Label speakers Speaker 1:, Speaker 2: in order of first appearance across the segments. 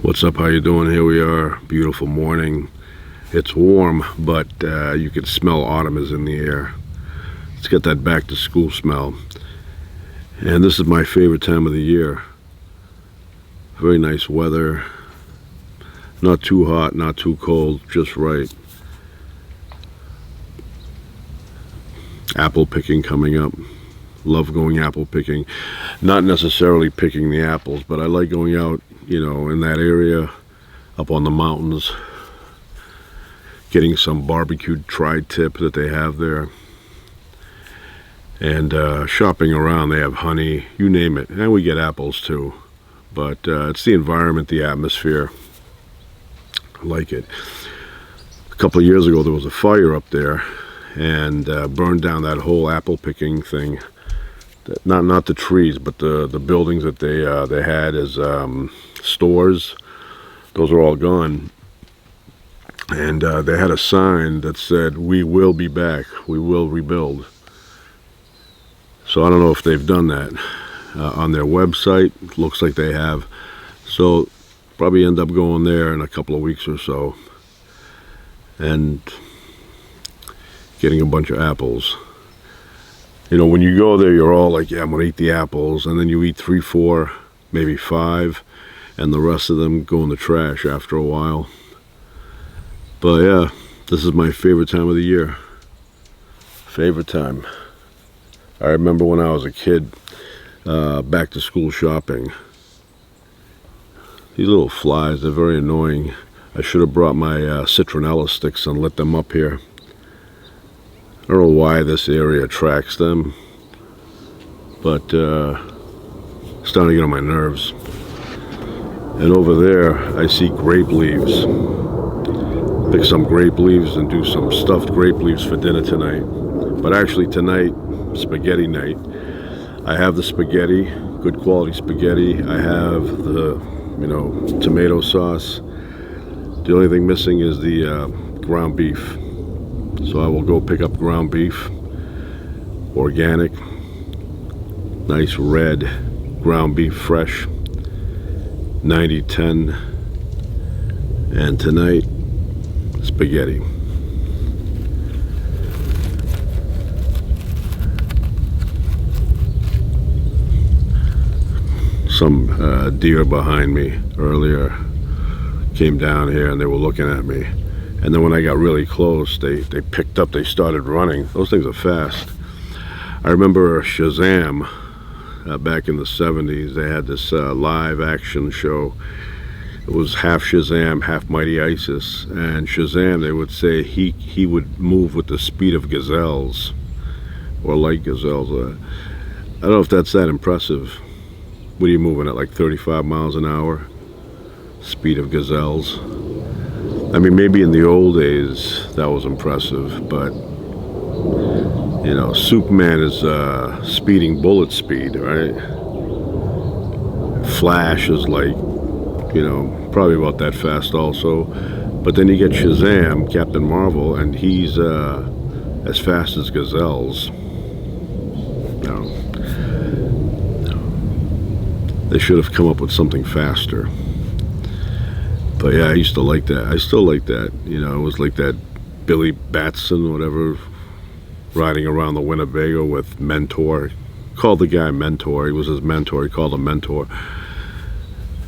Speaker 1: What's up? How you doing? Here we are. Beautiful morning. It's warm, but you can smell autumn is in the air. It's got that back to school smell. And this is my favorite time of the year. Very nice weather. Not too hot, not too cold, just right. Apple picking coming up. Love going apple picking. Not necessarily picking the apples, but I like going out, in that area, up on the mountains, getting some barbecued tri-tip that they have there, and shopping around. They have honey, you name it, and we get apples too, but it's the environment, the atmosphere. I like it. A couple of years ago there was a fire up there and burned down that whole apple picking thing. Not the trees, but the buildings that they had as stores. Those are all gone. And they had a sign that said, "We will be back. We will rebuild." So I don't know if they've done that on their website. Looks like they have. So probably end up going there in a couple of weeks or so and getting a bunch of apples. When you go there, you're all like, yeah, I'm going to eat the apples. And then you eat 3, 4, maybe 5. And the rest of them go in the trash after a while. But yeah, this is my favorite time of the year. Favorite time. I remember when I was a kid, back to school shopping. These little flies, they're very annoying. I should have brought my citronella sticks and lit them up here. I don't know why this area attracts them, but it's starting to get on my nerves. And over there, I see grape leaves. Pick some grape leaves and do some stuffed grape leaves for dinner tonight. But actually tonight, spaghetti night. I have the spaghetti, good quality spaghetti. I have the, tomato sauce. The only thing missing is the ground beef. So I will go pick up ground beef, organic, nice red ground beef, fresh, 90-10, and tonight, spaghetti. Some deer behind me earlier came down here and they were looking at me. And then when I got really close, they picked up, they started running. Those things are fast. I remember Shazam, back in the 70s, they had this live action show. It was half Shazam, half Mighty Isis. And Shazam, they would say he would move with the speed of gazelles, or like gazelles. I don't know if that's that impressive. What are you moving at, like 35 miles an hour? Speed of gazelles. I mean, maybe in the old days that was impressive, but Superman is speeding bullet speed, right? Flash is like, probably about that fast also. But then you get Shazam, Captain Marvel, and he's as fast as gazelles. No. They should have come up with something faster. But yeah, I used to like that. I still like that. It was like that Billy Batson, whatever, riding around the Winnebago with Mentor. Called the guy Mentor. He was his mentor. He called him Mentor.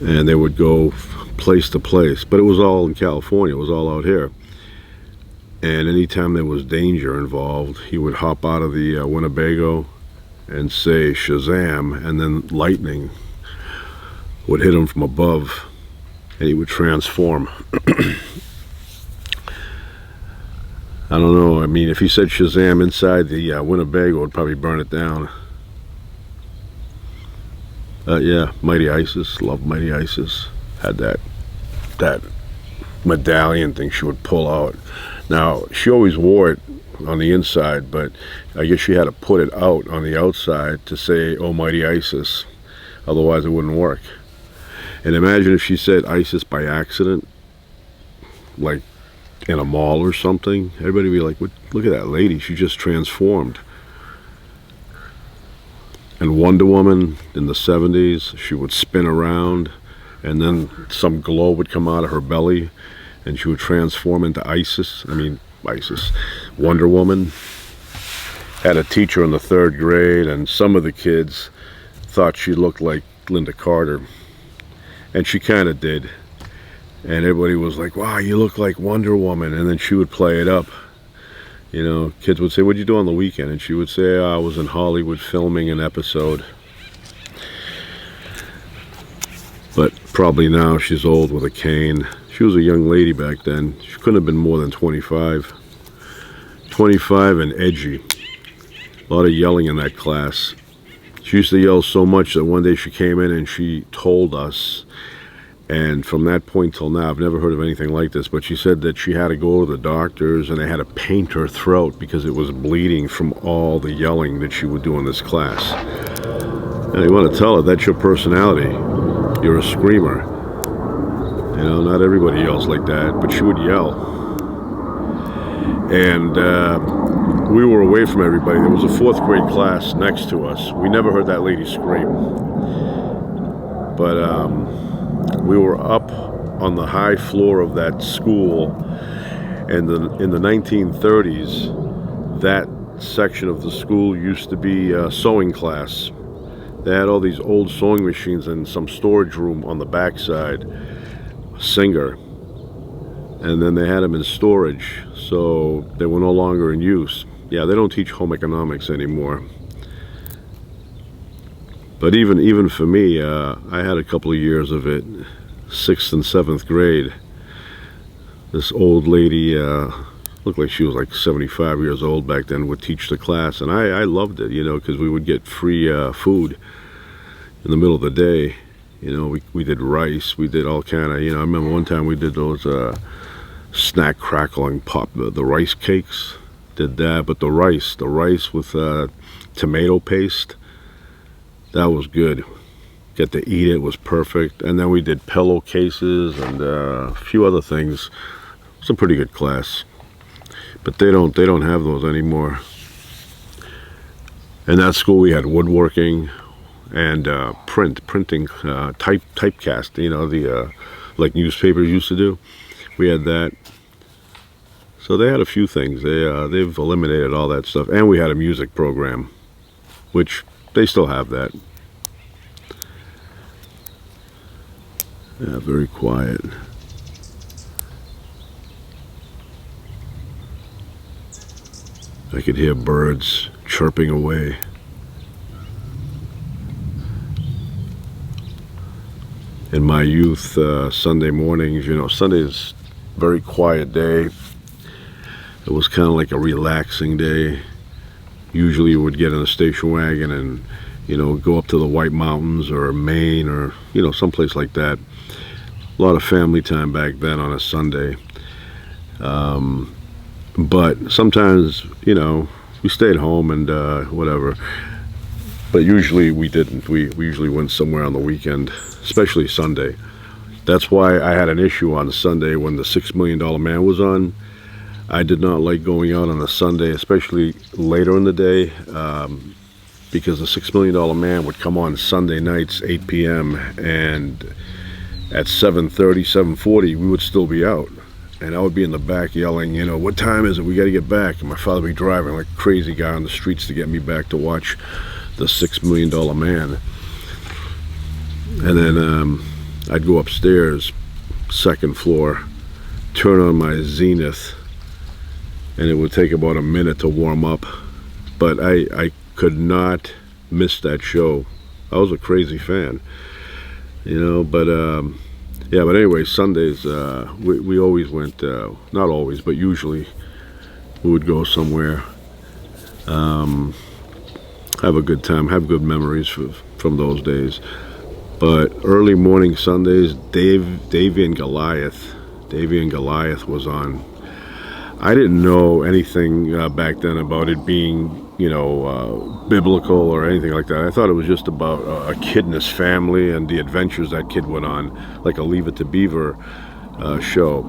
Speaker 1: And they would go place to place. But it was all in California. It was all out here. And anytime there was danger involved, he would hop out of the Winnebago and say Shazam, and then lightning would hit him from above. And he would transform. I don't know. I mean, if he said Shazam inside the Winnebago, it would probably burn it down. Yeah, Mighty Isis. Love Mighty Isis. Had that medallion thing she would pull out. Now, she always wore it on the inside, but I guess she had to put it out on the outside to say, "Oh, Mighty Isis." Otherwise, it wouldn't work. And imagine if she said ISIS by accident, like in a mall or something. Everybody would be like, look at that lady, she just transformed. And Wonder Woman in the 70s, she would spin around and then some glow would come out of her belly, and she would transform into Isis, Wonder Woman. Had a teacher in the 3rd grade, and some of the kids thought she looked like Linda Carter, and she kind of did. And everybody was like, wow, you look like Wonder Woman. And then she would play it up. You know, kids would say, what'd you do on the weekend? And she would say, I was in Hollywood filming an episode. But probably now she's old with a cane. She was a young lady back then. She couldn't have been more than 25. 25 and edgy. A lot of yelling in that class. She used to yell so much that one day she came in and she told us, and from that point till now, I've never heard of anything like this, but she said that she had to go to the doctors and they had to paint her throat because it was bleeding from all the yelling that she would do in this class. And you want to tell her, that's your personality. You're a screamer. You know, not everybody yells like that, but she would yell. And we were away from everybody. There was a 4th grade class next to us. We never heard that lady scream. But we were up on the high floor of that school, and in the 1930s, that section of the school used to be a sewing class. They had all these old sewing machines in some storage room on the backside, Singer, and then they had them in storage, so they were no longer in use. Yeah, they don't teach home economics anymore. But even for me, I had a couple of years of it, 6th and 7th grade. This old lady, looked like she was like 75 years old back then, would teach the class, and I loved it, you know, because we would get free food in the middle of the day. You know, we did rice, we did all kind of, you know, I remember one time we did those snack crackling pop, the rice cakes, did that, but the rice with tomato paste, that was good. Get to eat it, was perfect. And then we did pillowcases and a few other things. It was a pretty good class, but they don't have those anymore. In that school we had woodworking and printing, typecast, you know, the like newspapers used to do. We had that. So they had a few things. They've eliminated all that stuff, and we had a music program, which they still have that. Yeah, very quiet. I could hear birds chirping away. In my youth, Sunday mornings, you know, Sunday's a very quiet day. It was kind of like a relaxing day. Usually you would get in a station wagon and, you know, go up to the White Mountains or Maine or, you know, someplace like that. A lot of family time back then on a Sunday. But sometimes, you know, we stayed home and whatever. But usually we didn't. We usually went somewhere on the weekend, especially Sunday. That's why I had an issue on Sunday when the $6 Million Man was on. I did not like going out on a Sunday, especially later in the day, because the $6 Million Man would come on Sunday nights, 8 p.m., and at 7:30, 7:40, we would still be out. And I would be in the back yelling, you know, what time is it? We got to get back. And my father would be driving like a crazy guy on the streets to get me back to watch the $6 Million Man. And then I'd go upstairs, 2nd floor, turn on my Zenith, and it would take about a minute to warm up. But I could not miss that show. I was a crazy fan, you know. But yeah, but anyway, Sundays we always went, not always, but usually we would go somewhere, have a good time, have good memories from those days. But early morning Sundays, Davy and Goliath was on. I didn't know anything back then about it being, you know, biblical or anything like that. I thought it was just about a kid and his family and the adventures that kid went on, like a Leave It to Beaver show.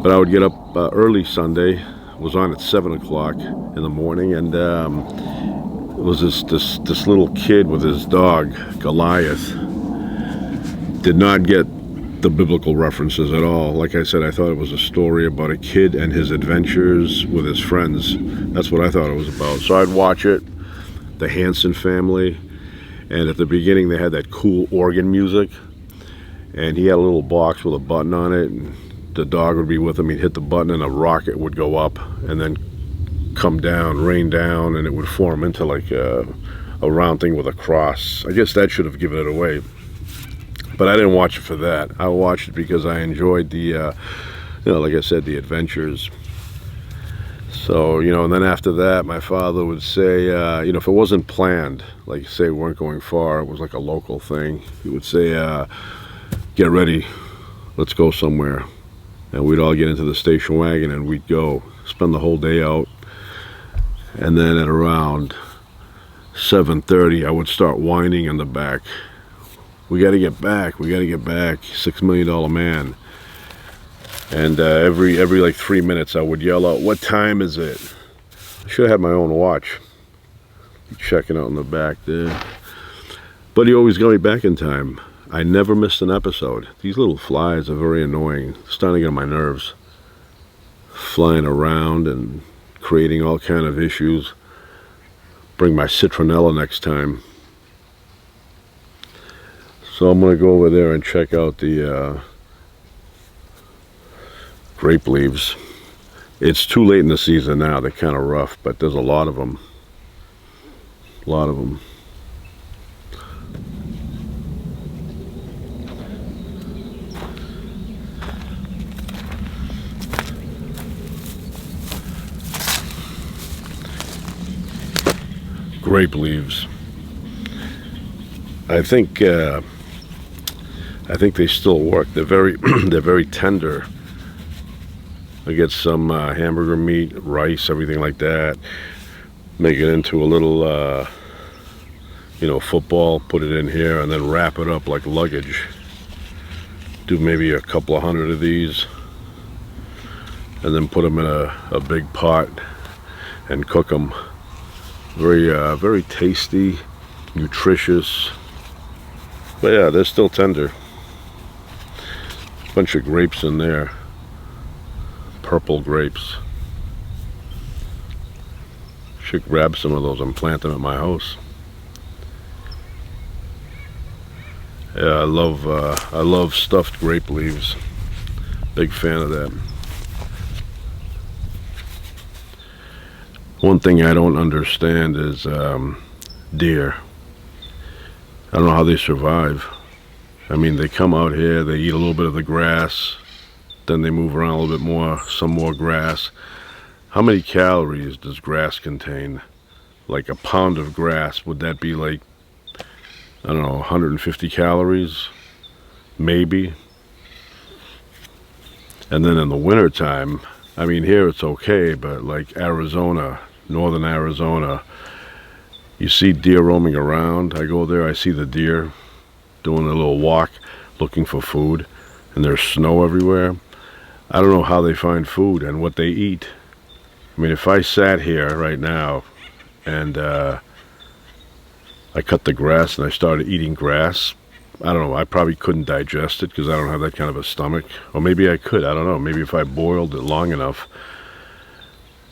Speaker 1: But I would get up early Sunday. It was on at 7 o'clock in the morning, and it was this little kid with his dog Goliath, Did not get the biblical references at all. Like I said, I thought it was a story about a kid and his adventures with his friends. That's what I thought it was about. So I'd watch it, the Hanson family, and at the beginning they had that cool organ music, and he had a little box with a button on it, and the dog would be with him. He'd hit the button and a rocket would go up and then come down, rain down, and it would form into like a round thing with a cross. I guess that should have given it away. But I didn't watch it for that. I watched it because I enjoyed the, like I said, the adventures. So, and then after that, my father would say, if it wasn't planned, like say we weren't going far, it was like a local thing, he would say, get ready, let's go somewhere. And we'd all get into the station wagon and we'd go, spend the whole day out. And then at around 7:30, I would start whining in the back. We got to get back. $6 million man. And every like 3 minutes, I would yell out, "What time is it?" I should have had my own watch. Checking out in the back there. But he always got me back in time. I never missed an episode. These little flies are very annoying. Starting to get on my nerves. Flying around and creating all kind of issues. Bring my citronella next time. So I'm going to go over there and check out the grape leaves. It's too late in the season now. They're kind of rough, but there's a lot of them. A lot of them. Grape leaves. I think they still work. They're very they're very tender. I get some hamburger meat, rice, everything like that. Make it into a little football, put it in here, and then wrap it up like luggage. Do maybe a couple of hundred of these, and then put them in a big pot and cook them. Very tasty, nutritious. But yeah, they're still tender. Bunch of grapes in there. Purple grapes. Should grab some of those and plant them at my house. Yeah, I love stuffed grape leaves. Big fan of that. One thing I don't understand is deer. I don't know how they survive. I mean, they come out here, they eat a little bit of the grass, then they move around a little bit more, some more grass. How many calories does grass contain? Like a pound of grass, would that be like, I don't know, 150 calories? Maybe. And then in the wintertime, I mean, here it's okay, but like Arizona, northern Arizona, you see deer roaming around. I go there, I see the deer doing a little walk, looking for food, and there's snow everywhere. I don't know how they find food and what they eat. I mean, if I sat here right now and I cut the grass and I started eating grass, I don't know, I probably couldn't digest it because I don't have that kind of a stomach. Or maybe I could, I don't know, maybe if I boiled it long enough.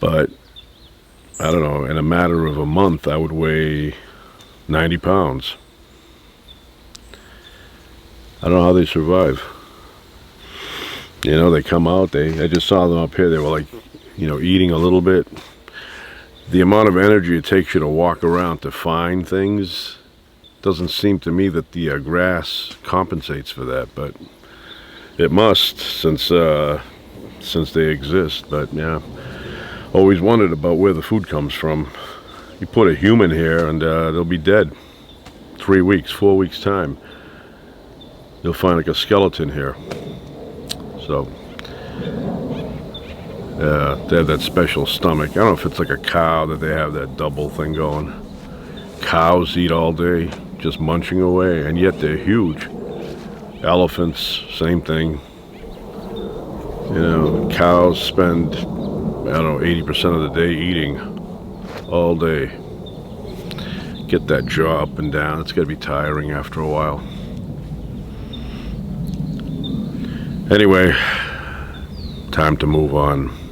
Speaker 1: But I don't know, in a matter of a month I would weigh 90 pounds. I don't know how they survive. They come out, I just saw them up here, they were like, eating a little bit. The amount of energy it takes you to walk around to find things, doesn't seem to me that the grass compensates for that, but it must, since they exist. But yeah, always wondered about where the food comes from. You put a human here and they'll be dead 3 weeks, 4 weeks time. You'll find like a skeleton here. So they have that special stomach. I don't know if it's like a cow that they have that double thing going. Cows eat all day, just munching away, and yet they're huge. Elephants, same thing. Cows spend, I don't know, 80% of the day eating all day. Get that jaw up and down. It's got to be tiring after a while. Anyway, time to move on.